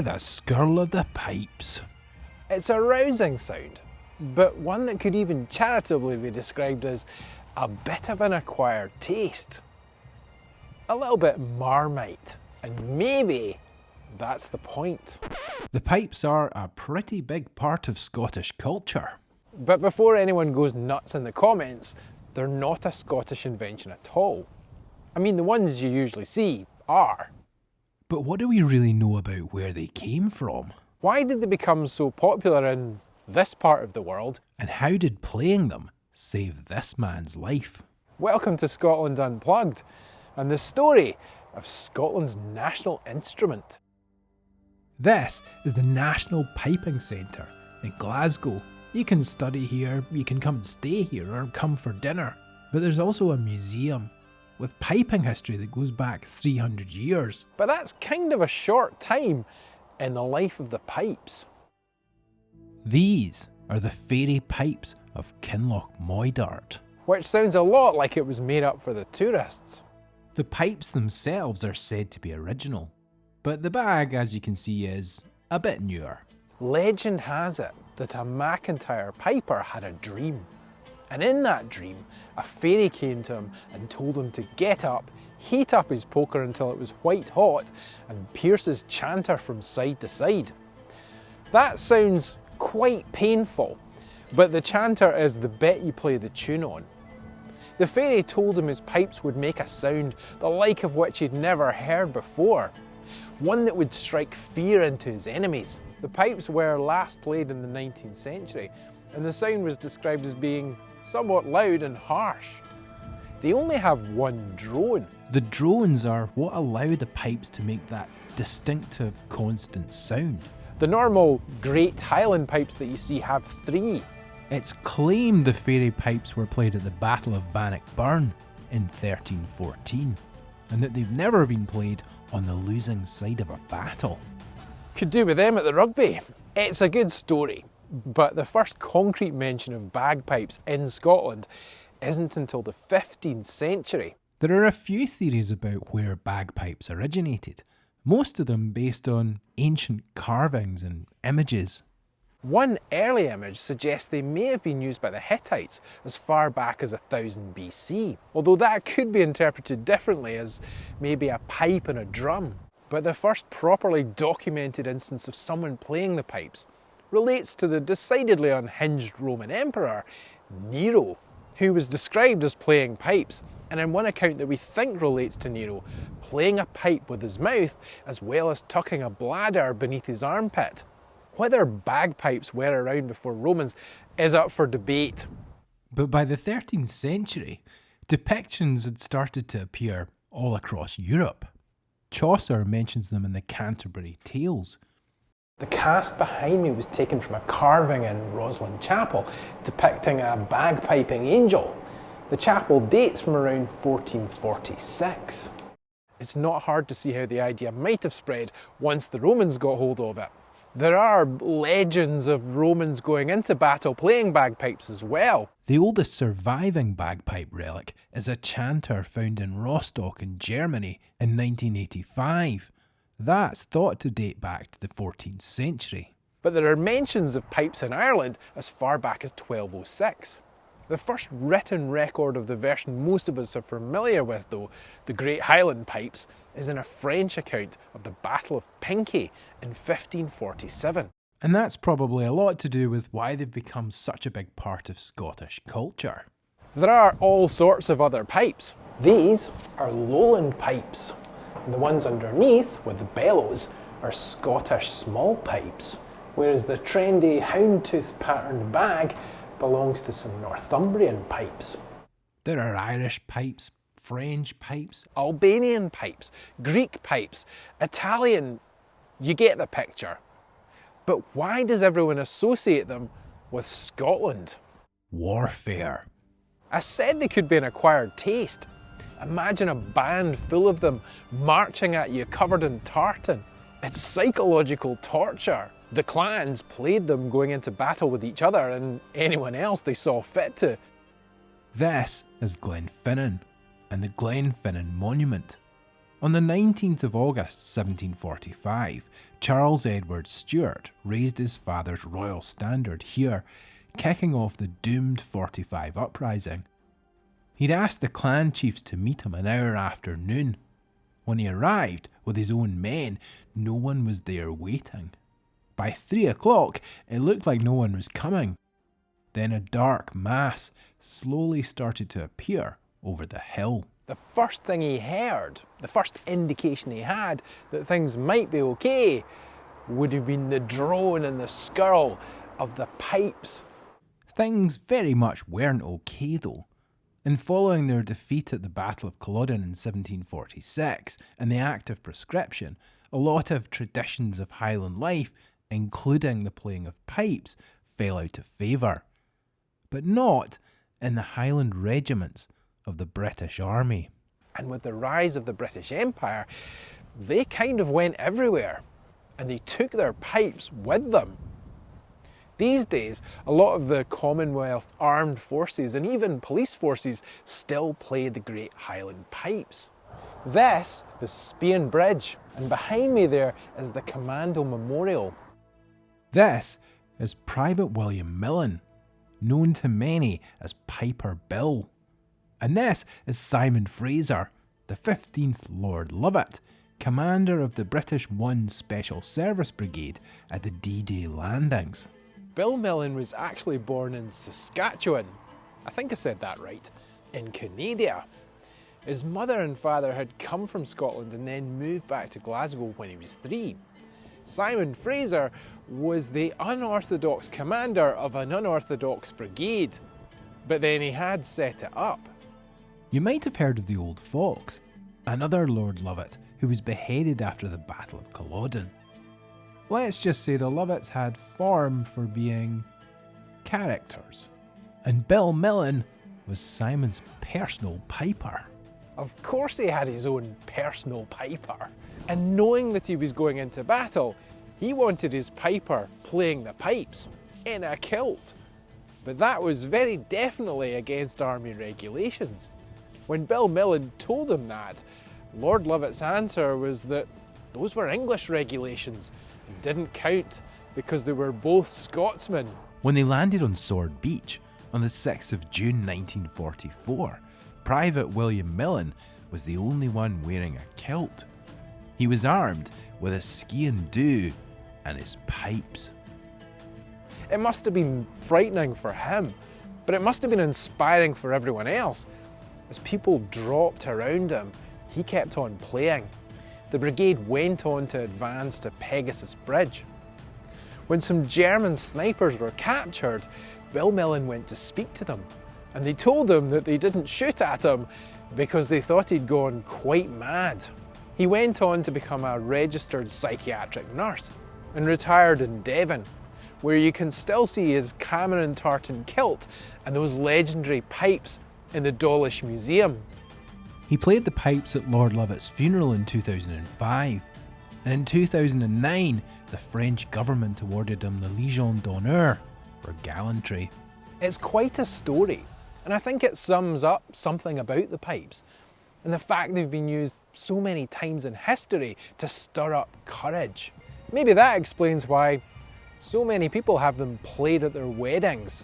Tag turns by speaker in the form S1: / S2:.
S1: the skirl of the pipes.
S2: It's a rousing sound, but one that could even charitably be described as a bit of an acquired taste. A little bit Marmite, and maybe that's the point.
S1: The pipes are a pretty big part of Scottish culture.
S2: But before anyone goes nuts in the comments, they're not a Scottish invention at all. I mean, the ones you usually see are.
S1: But what do we really know about where they came from?
S2: Why did they become so popular in this part of the world?
S1: And how did playing them save this man's life?
S2: Welcome to Scotland Unplugged, and the story of Scotland's national instrument.
S1: This is the National Piping Centre in Glasgow. You can study here, you can come and stay here, or come for dinner. But there's also a museum with piping history that goes back 300 years.
S2: But that's kind of a short time in the life of the pipes.
S1: These are the fairy pipes of Kinloch Moydart.
S2: Which sounds a lot like it was made up for the tourists.
S1: The pipes themselves are said to be original, but the bag, as you can see, is a bit newer.
S2: Legend has it that a McIntyre piper had a dream. And in that dream, a fairy came to him and told him to get up, heat up his poker until it was white hot, and pierce his chanter from side to side. That sounds quite painful, but the chanter is the bit you play the tune on. The fairy told him his pipes would make a sound the like of which he'd never heard before, one that would strike fear into his enemies. The pipes were last played in the 19th century, and the sound was described as being somewhat loud and harsh. They only have one drone.
S1: The drones are what allow the pipes to make that distinctive, constant sound.
S2: The normal Great Highland pipes that you see have three.
S1: It's claimed the fairy pipes were played at the Battle of Bannockburn in 1314, and that they've never been played on the losing side of a battle.
S2: Could do with them at the rugby. It's a good story, but the first concrete mention of bagpipes in Scotland isn't until the 15th century.
S1: There are a few theories about where bagpipes originated, most of them based on ancient carvings and images.
S2: One early image suggests they may have been used by the Hittites as far back as 1000 BC, although that could be interpreted differently as maybe a pipe and a drum. But the first properly documented instance of someone playing the pipes relates to the decidedly unhinged Roman emperor, Nero, who was described as playing pipes, and in one account that we think relates to Nero, playing a pipe with his mouth as well as tucking a bladder beneath his armpit. Whether bagpipes were around before Romans is up for debate.
S1: But by the 13th century, depictions had started to appear all across Europe. Chaucer mentions them in the Canterbury Tales.
S2: The cast behind me was taken from a carving in Roslin Chapel depicting a bagpiping angel. The chapel dates from around 1446. It's not hard to see how the idea might have spread once the Romans got hold of it. There are legends of Romans going into battle playing bagpipes as well.
S1: The oldest surviving bagpipe relic is a chanter found in Rostock in Germany in 1985. That's thought to date back to the 14th century.
S2: But there are mentions of pipes in Ireland as far back as 1206. The first written record of the version most of us are familiar with, though, the Great Highland pipes, is in a French account of the Battle of Pinkie in 1547.
S1: And that's probably a lot to do with why they've become such a big part of Scottish culture.
S2: There are all sorts of other pipes. These are Lowland pipes. And the ones underneath, with the bellows, are Scottish small pipes, whereas the trendy houndtooth patterned bag belongs to some Northumbrian pipes.
S1: There are Irish pipes, French pipes,
S2: Albanian pipes, Greek pipes, Italian, you get the picture. But why does everyone associate them with Scotland?
S1: warfare.
S2: I said they could be an acquired taste. Imagine a band full of them marching at you covered in tartan. It's psychological torture. The clans played them going into battle with each other and anyone else they saw fit to.
S1: This is Glenfinnan and the Glenfinnan Monument. On the 19th of August 1745, Charles Edward Stuart raised his father's royal standard here, kicking off the doomed 45 uprising. He'd asked the clan chiefs to meet him an hour after noon. When he arrived with his own men, no one was there waiting. By 3 o'clock, it looked like no one was coming. Then a dark mass slowly started to appear over the hill.
S2: The first thing he heard, the first indication he had that things might be okay, would have been the drone and the skirl of the pipes.
S1: Things very much weren't okay though. And following their defeat at the Battle of Culloden in 1746 and the Act of Prescription, a lot of traditions of Highland life, including the playing of pipes, fell out of favour. But not in the Highland regiments of the British Army.
S2: And with the rise of the British Empire, they kind of went everywhere, and they took their pipes with them. These days, a lot of the Commonwealth armed forces and even police forces still play the Great Highland Pipes. This is Spean Bridge, and behind me there is the Commando Memorial.
S1: This is Private William Millin, known to many as Piper Bill. And this is Simon Fraser, the 15th Lord Lovat, commander of the British 1 Special Service Brigade at the D-Day landings.
S2: Bill Millin was actually born in Saskatchewan, I think I said that right, in Canada. His mother and father had come from Scotland and then moved back to Glasgow when he was 3. Simon Fraser was the unorthodox commander of an unorthodox brigade, but then he had set it up.
S1: You might have heard of the Old Fox, another Lord Lovat who was beheaded after the Battle of Culloden. Let's just say the Lovats had form for being characters. And Bill Millin was Simon's personal piper.
S2: Of course he had his own personal piper. And knowing that he was going into battle, he wanted his piper playing the pipes in a kilt. But that was very definitely against army regulations. When Bill Millin told him that, Lord Lovat's answer was that those were English regulations and didn't count because they were both Scotsmen.
S1: When they landed on Sword Beach on the 6th of June 1944, Private William Millin was the only one wearing a kilt. He was armed with a skiing do and his pipes.
S2: It must have been frightening for him, but it must have been inspiring for everyone else. As people dropped around him, he kept on playing. The brigade went on to advance to Pegasus Bridge. When some German snipers were captured, Bill Millin went to speak to them, and they told him that they didn't shoot at him because they thought he'd gone quite mad. He went on to become a registered psychiatric nurse and retired in Devon, where you can still see his Cameron tartan kilt and those legendary pipes in the Dawlish Museum.
S1: He played the pipes at Lord Lovat's funeral in 2005, and in 2009 the French government awarded him the Légion d'honneur for gallantry.
S2: It's quite a story, and I think it sums up something about the pipes, and the fact they've been used so many times in history to stir up courage. Maybe that explains why so many people have them played at their weddings.